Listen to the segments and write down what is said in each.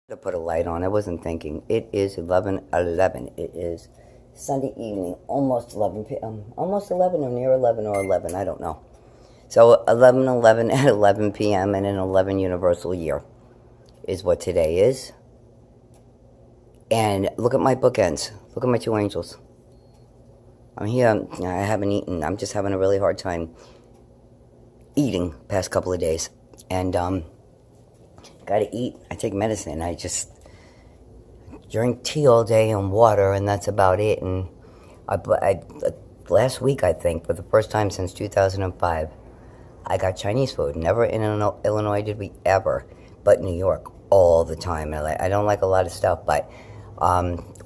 To put a light on. I wasn't thinking. It is 11:11. It is Sunday evening, almost 11 p.m. Almost 11 or near 11 or 11. I don't know. So 11:11 at 11 p.m. and an 11 universal year is what today is. And look at my bookends. Look at my two angels. I'm here. I haven't eaten. I'm just having a really hard time eating past couple of days. And gotta eat. I take medicine. I just drink tea all day and water, and that's about it. And last week, I think, for the first time since 2005, I got Chinese food. Never in Illinois did we ever, but New York all the time. And I don't like a lot of stuff, but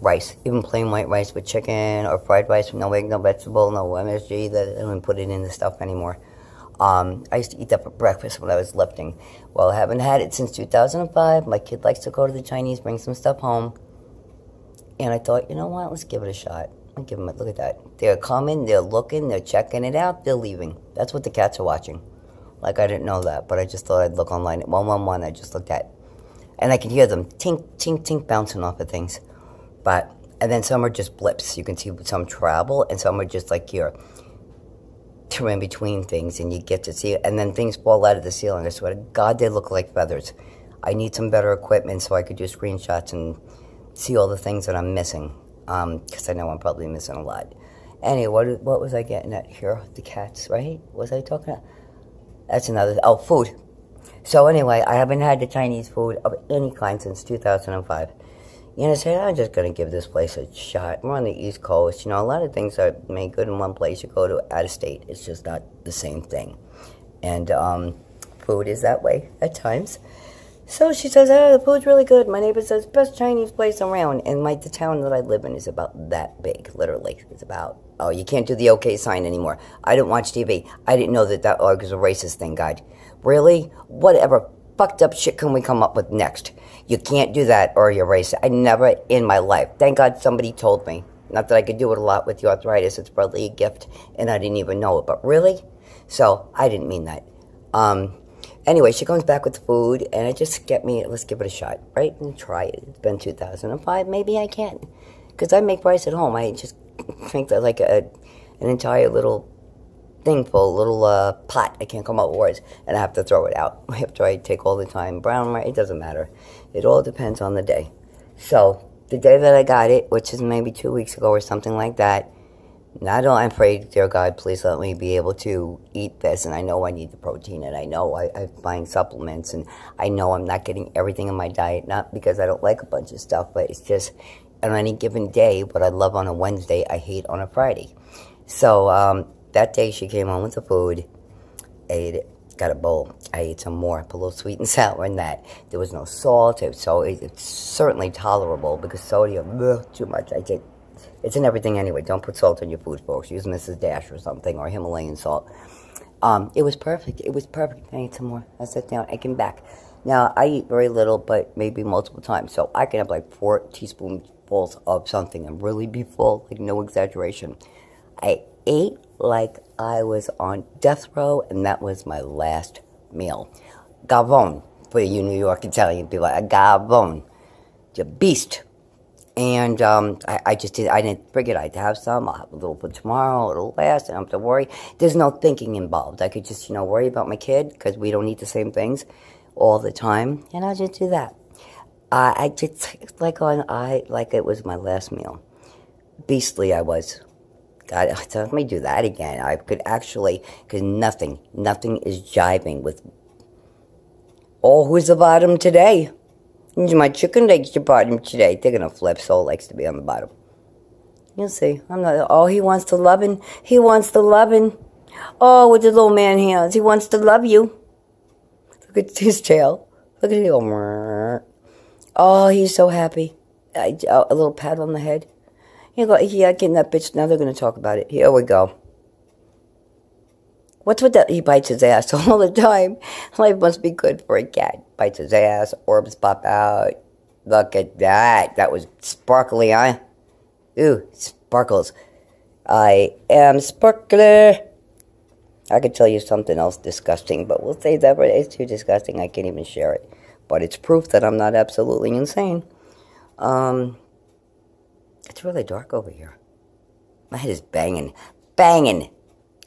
rice, even plain white rice with chicken or fried rice with no egg, no vegetable, no MSG. That I don't put it in the stuff anymore. I used to eat that for breakfast when I was lifting. Well, I haven't had it since 2005. My kid likes to go to the Chinese, bring some stuff home. And I thought, you know what, let's give it a shot. I'll give them a look at that. They're coming, they're looking, they're checking it out, they're leaving. That's what the cats are watching. Like, I didn't know that, but I just thought I'd look online at 111. I just looked at. And I could hear them tink, tink, tink bouncing off of things. And then some are just blips. You can see some travel, and some are just like here. In between things, and you get to see it, and then things fall out of the ceiling. I swear to God, they look like feathers. I need some better equipment so I could do screenshots and see all the things that I'm missing, because I know I'm probably missing a lot. Anyway, what was I getting at here? The cats, right? Was I talking about? That's another, food. So anyway, I haven't had the Chinese food of any kind since 2005. You know, say I'm just going to give this place a shot. We're on the East Coast. You know, a lot of things are made good in one place. You go to out of state, it's just not the same thing. And food is that way at times. So she says, the food's really good. My neighbor says, best Chinese place around. And the town that I live in is about that big, literally. It's about, you can't do the okay sign anymore. I didn't watch TV. I didn't know that was a racist thing, God. Really? Whatever fucked up shit can we come up with next? You can't do that or you're racist. I never in my life. Thank God somebody told me. Not that I could do it a lot with the arthritis. It's probably a gift, and I didn't even know it. But really? So I didn't mean that. Anyway, she comes back with the food, and it just let's give it a shot, right? And try it. It's been 2005. Maybe I can. Because I make rice at home. I just make like an entire little thing full, little pot. I can't come up with words, and I have to throw it out after I take all the time. Brown rice, it doesn't matter. It all depends on the day. So the day that I got it, which is maybe 2 weeks ago or something like that, I prayed, dear God, please let me be able to eat this. And I know I need the protein, and I know I'm buying supplements, and I know I'm not getting everything in my diet, not because I don't like a bunch of stuff, but it's just on any given day, what I love on a Wednesday, I hate on a Friday. So that day she came home with the food, ate it, got a bowl. I ate some more, put a little sweet and sour in that. There was no salt, so it's certainly tolerable because sodium, too much. It's in everything anyway. Don't put salt in your food, folks. Use Mrs. Dash or something, or Himalayan salt. It was perfect. It was perfect. I ate some more. I sat down. I came back. Now, I eat very little, but maybe multiple times. So I can have like 4 teaspoonfuls of something and really be full, like no exaggeration. I ate like I was on death row, and that was my last meal. Gavon, for you New York Italian people, a gavon, the beast. And I just did. I didn't figure I'd have some. I'll have a little for tomorrow. It'll last. I don't have to worry. There's no thinking involved. I could just, worry about my kid because we don't eat the same things all the time, and I'll just do that. I just like it was my last meal. Beastly I was. God, let me do that again. I could actually, because nothing is jiving with, who's the bottom today? My chicken legs the bottom today. They're going to flip. Soul likes to be on the bottom. You'll see. I'm not, he wants the loving. He wants the loving. Oh, with the little man hands. He wants to love you. Look at his tail. Look at him. Oh, he's so happy. A little pat on the head. You go, yeah, getting that bitch. Now they're going to talk about it. Here we go. What's with that? He bites his ass all the time. Life must be good for a cat. Bites his ass. Orbs pop out. Look at that. That was sparkly, huh? Ooh, sparkles. I am sparkler. I could tell you something else disgusting, but we'll save that for it's too disgusting. I can't even share it. but it's proof that I'm not absolutely insane. It's really dark over here. My head is banging. Banging!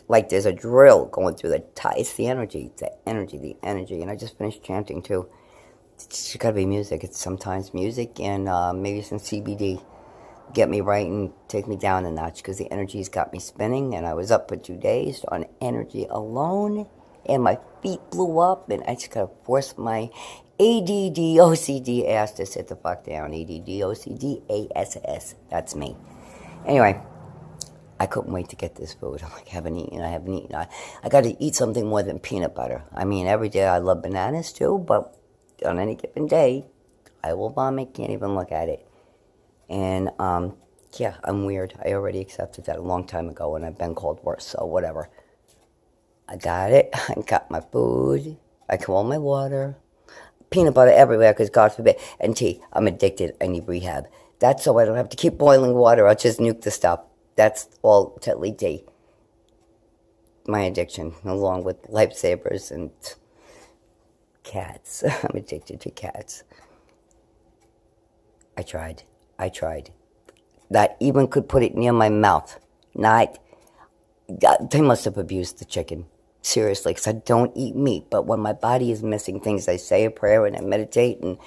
Like there's a drill going through the it's the energy. The energy, the energy. And I just finished chanting, too. It's gotta be music. It's sometimes music and maybe some CBD. Get me right and take me down a notch, because the energy's got me spinning, and I was up for 2 days on energy alone, and my feet blew up, and I just gotta force my ADD OCD ass to sit the fuck down. ADD OCD ASS. That's me. Anyway, I couldn't wait to get this food. I'm like, I haven't eaten. I got to eat something more than peanut butter. I mean, every day I love bananas too, but on any given day, I will vomit. Can't even look at it. And yeah, I'm weird. I already accepted that a long time ago, and I've been called worse. So whatever. I got it. I got my food. I got all my water. Peanut butter everywhere, because God forbid. And tea. I'm addicted. I need rehab. That's so I don't have to keep boiling water. I'll just nuke the stuff. That's all Tetley tea. My addiction, along with lifesavers and cats. I'm addicted to cats. I tried. Not even could put it near my mouth. They must have abused the chicken. Seriously, because I don't eat meat. But when my body is missing things, I say a prayer and I meditate. And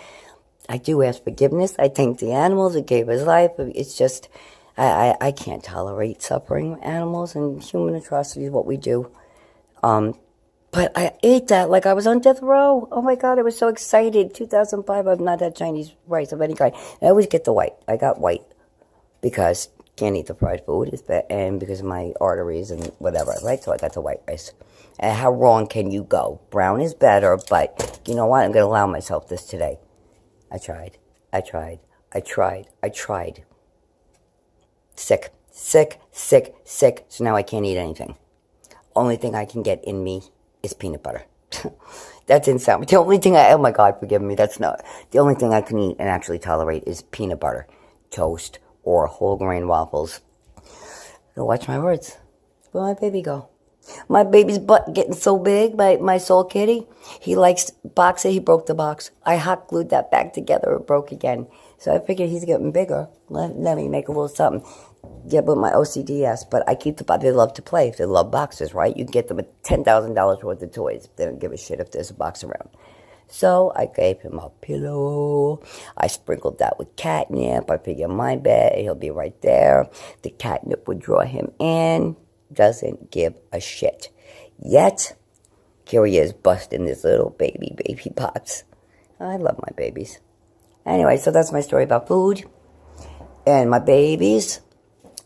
I do ask forgiveness. I thank the animals that gave us life. It's just, I can't tolerate suffering animals, and human atrocity is what we do. But I ate that like I was on death row. Oh my God, I was so excited. 2005, I've not had Chinese rice of any kind. I always get the white. I got white because can't eat the fried food, and because of my arteries and whatever, right? So I got the white rice. And how wrong can you go? Brown is better, but you know what? I'm going to allow myself this today. I tried. Sick. So now I can't eat anything. Only thing I can get in me is peanut butter. That's insane. The only thing oh my God, forgive me. That's not, the only thing I can eat and actually tolerate is peanut butter, toast, or whole grain waffles. So watch my words. Where'd my baby go? My baby's butt getting so big, my soul kitty. He likes boxer. He broke the box. I hot glued that back together. It broke again. So I figured he's getting bigger. Let me make a little something. Yeah, but my OCD ass. But I keep they love to play. They love boxes, right? You can get them at $10,000 worth of toys. They don't give a shit if there's a box around. So I gave him a pillow. I sprinkled that with catnip. I figured my bed, he'll be right there. The catnip would draw him in. Doesn't give a shit. Yet, here he is busting this little baby pots. I love my babies. Anyway, so that's my story about food and my babies.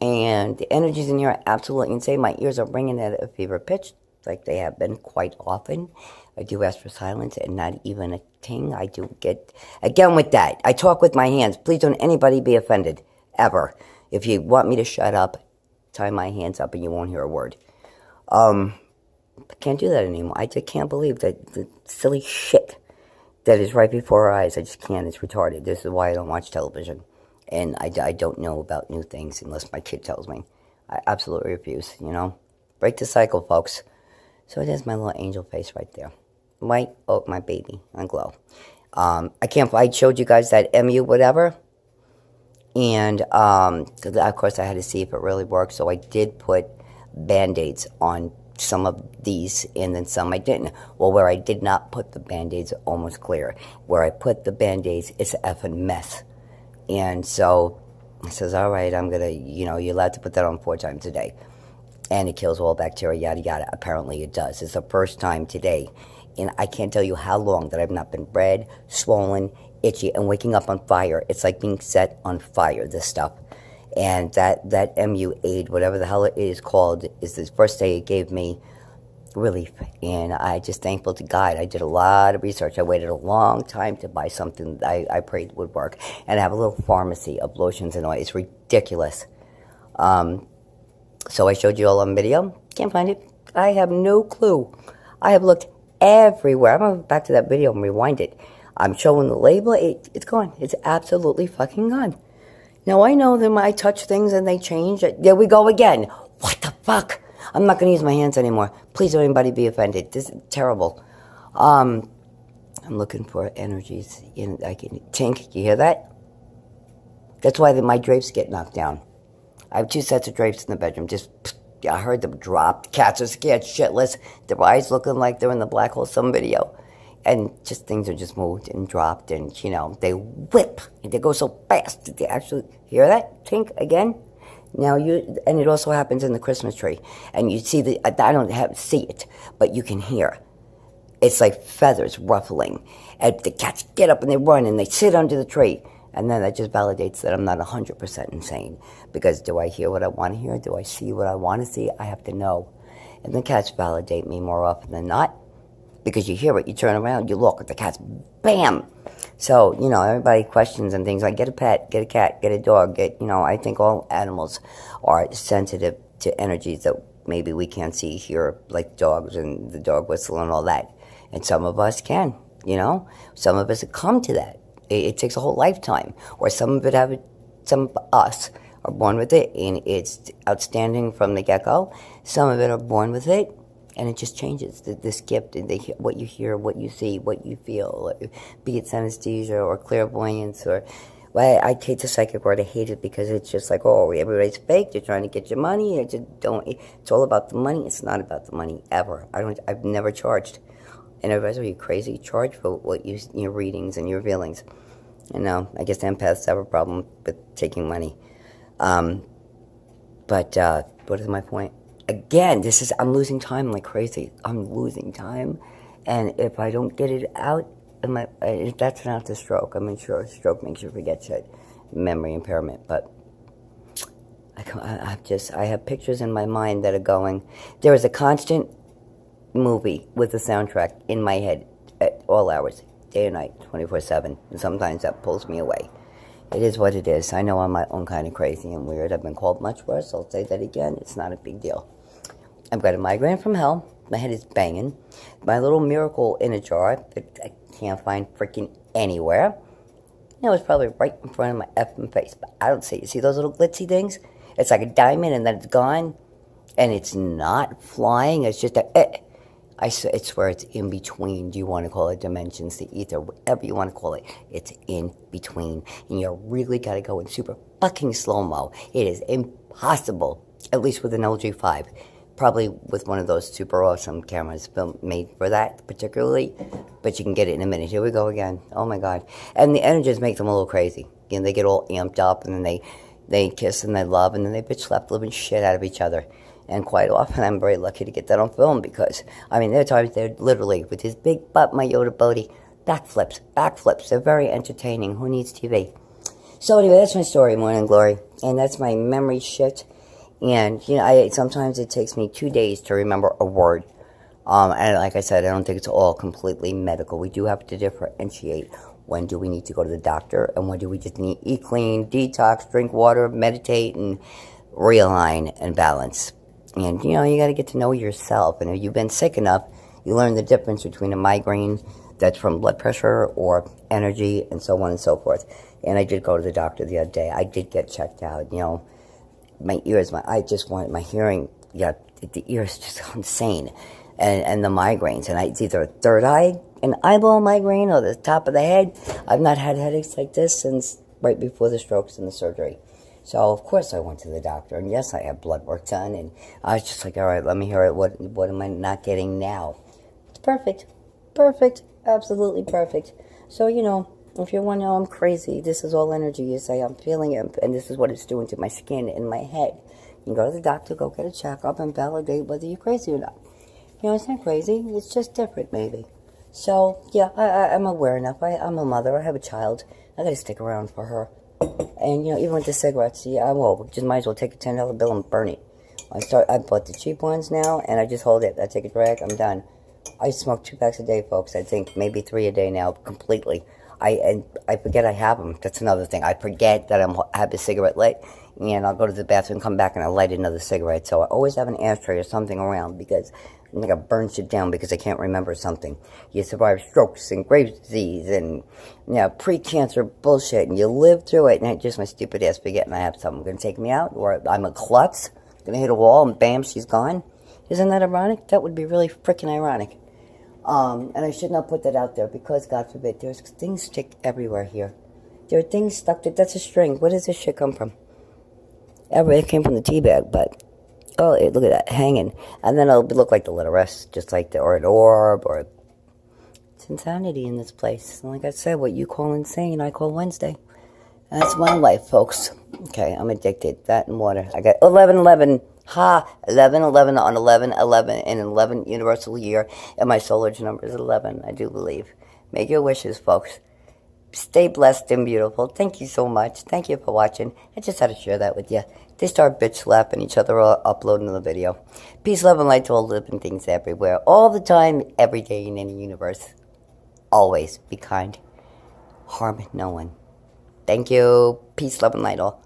And the energies in here are absolutely insane. My ears are ringing at a fever pitch, like they have been quite often. I do ask for silence and not even a ting. I do get, again with that, I talk with my hands. Please don't anybody be offended, ever. If you want me to shut up, tie my hands up and you won't hear a word. I can't do that anymore. I just can't believe that the silly shit that is right before our eyes. I just can't. It's retarded. This is why I don't watch television. And I don't know about new things unless my kid tells me. I absolutely refuse, you know. Break the cycle, folks. So there's my little angel face right there. White, oh, my baby, on glow. I showed you guys that MU whatever. And, of course, I had to see if it really worked. So I did put Band-Aids on some of these, and then some I didn't. Well, where I did not put the Band-Aids, almost clear. Where I put the Band-Aids, it's an effing mess. And so I says, all right, I'm going to, you're allowed to put that on 4 times a day. And it kills all bacteria, yada, yada. Apparently it does. It's the first time today. And I can't tell you how long that I've not been red, swollen, itchy, and waking up on fire. It's like being set on fire, this stuff. And that MU aid, whatever the hell it is called, is the first day it gave me relief. And I'm just thankful to God. I did a lot of research. I waited a long time to buy something that I prayed would work. And I have a little pharmacy of lotions and oil. It's ridiculous. So I showed you all on video. Can't find it. I have no clue. I have looked everywhere. I'm going to go back to that video and rewind it. I'm showing the label. It's gone. It's absolutely fucking gone. Now, I know that I touch things and they change. There we go again. What the fuck? I'm not going to use my hands anymore. Please don't anybody be offended. This is terrible. I'm looking for energies. I can tink. You hear that? That's why my drapes get knocked down. I have 2 sets of drapes in the bedroom. I heard them drop. Cats are scared shitless. Their eyes looking like they're in the black hole. Some video, and just things are just moved and dropped, and they whip. They go so fast. Did they actually hear that tink again? Now and it also happens in the Christmas tree, and you see I don't see it, but you can hear. It's like feathers ruffling, and the cats get up and they run and they sit under the tree, and then that just validates that I'm not 100% insane. Because do I hear what I want to hear? Do I see what I want to see? I have to know, and the cats validate me more often than not. Because you hear it, you turn around, you look at the cats, bam. So, everybody questions and things like get a pet, get a cat, get a dog, I think all animals are sensitive to energies that maybe we can't see here, like dogs and the dog whistle and all that. And some of us can, Some of us have come to that. It takes a whole lifetime. Or some of us are born with it, and it's outstanding from the get-go. Some of it are born with it, and it just changes. This gift, and what you hear, what you see, what you feel, be it synesthesia or clairvoyance or... Well, I hate the psychic word. I hate it because it's just like, oh, everybody's fake. They're trying to get your money. It's all about the money. It's not about the money ever. I've never charged. And everybody's, are you crazy? Charge for what your readings and your feelings. I guess empaths have a problem with taking money. But what is my point? Again, I'm losing time like crazy. I'm losing time. And if I don't get it out, if that's not the stroke. Sure, stroke makes you forget shit. Memory impairment. But I have pictures in my mind that are going. There is a constant movie with a soundtrack in my head at all hours, day and night, 24/7. And sometimes that pulls me away. It is what it is. I know I'm my own kind of crazy and weird. I've been called much worse. I'll say that again. It's not a big deal. I've got a migraine from hell. My head is banging. My little miracle in a jar that I can't find freaking anywhere. It's probably right in front of my effing face, but I don't see it. You see those little glitzy things? It's like a diamond and then it's gone. And it's not flying. It's just I swear it's in between. Do you want to call it dimensions, the ether, whatever you want to call it? It's in between. And you really got to go in super fucking slow-mo. It is impossible, at least with an LG5. Probably with one of those super awesome cameras made for that particularly. But you can get it in a minute. Here we go again. Oh, my God. And the energies make them a little crazy. They get all amped up, and then they kiss and they love, and then they bitch slap the living shit out of each other. And quite often, I'm very lucky to get that on film because, there are times they're literally, with his big butt, my Yoda Bodhi, backflips. They're very entertaining. Who needs TV? So anyway, that's my story, Morning Glory. And that's my memory shit. And, sometimes it takes me 2 days to remember a word. And like I said, I don't think it's all completely medical. We do have to differentiate. When do we need to go to the doctor? And when do we just need to eat clean, detox, drink water, meditate, and realign and balance? And, you got to get to know yourself. And if you've been sick enough, you learn the difference between a migraine that's from blood pressure or energy and so on and so forth. And I did go to the doctor the other day. I did get checked out. My ears, my hearing, the ears just insane. And the migraines. And it's either a third eye, an eyeball migraine, or the top of the head. I've not had headaches like this since right before the strokes and the surgery. So, of course, I went to the doctor, and yes, I had blood work done, and I was just like, all right, let me hear it. What am I not getting now? It's perfect, absolutely perfect. So, if you want to know I'm crazy, this is all energy. You say I'm feeling it, and this is what it's doing to my skin and my head. You can go to the doctor, go get a checkup, and validate whether you're crazy or not. It's not crazy. It's just different, maybe. So, yeah, I'm aware enough. I'm a mother. I have a child. I got to stick around for her. And, even with the cigarettes, just might as well take a $10 bill and burn it. I bought the cheap ones now, and I just hold it. I take a drag, I'm done. I smoke 2 packs a day, folks. I think maybe 3 a day now, completely. I forget I have them. That's another thing. I forget that I have a cigarette lit, and I'll go to the bathroom, come back, and I'll light another cigarette. So I always have an ashtray or something around because I think I burn shit down because I can't remember something. You survive strokes and Graves' disease and pre-cancer bullshit, and you live through it, and just my stupid ass forgetting I have something going to take me out, or I'm a klutz, going to hit a wall, and bam, she's gone. Isn't that ironic? That would be really freaking ironic. And I should not put that out there because, God forbid, there's things stick everywhere here. There are things stuck to, that's a string. Where does this shit come from? It came from the tea bag, but, oh, look at that, hanging. And then it'll look like the letter S, just like or an orb, or it's insanity in this place. And like I said, what you call insane, I call Wednesday. And that's my life, folks. Okay, I'm addicted. That and water. I got 11/11. Ha! 11/11 on 11/11 in an 11 universal year. And my solar number is 11, I do believe. Make your wishes, folks. Stay blessed and beautiful. Thank you so much. Thank you for watching. I just had to share that with you. They start bitch slapping each other or uploading the video. Peace, love, and light to all living things everywhere. All the time, every day in any universe. Always be kind. Harm no one. Thank you. Peace, love, and light all.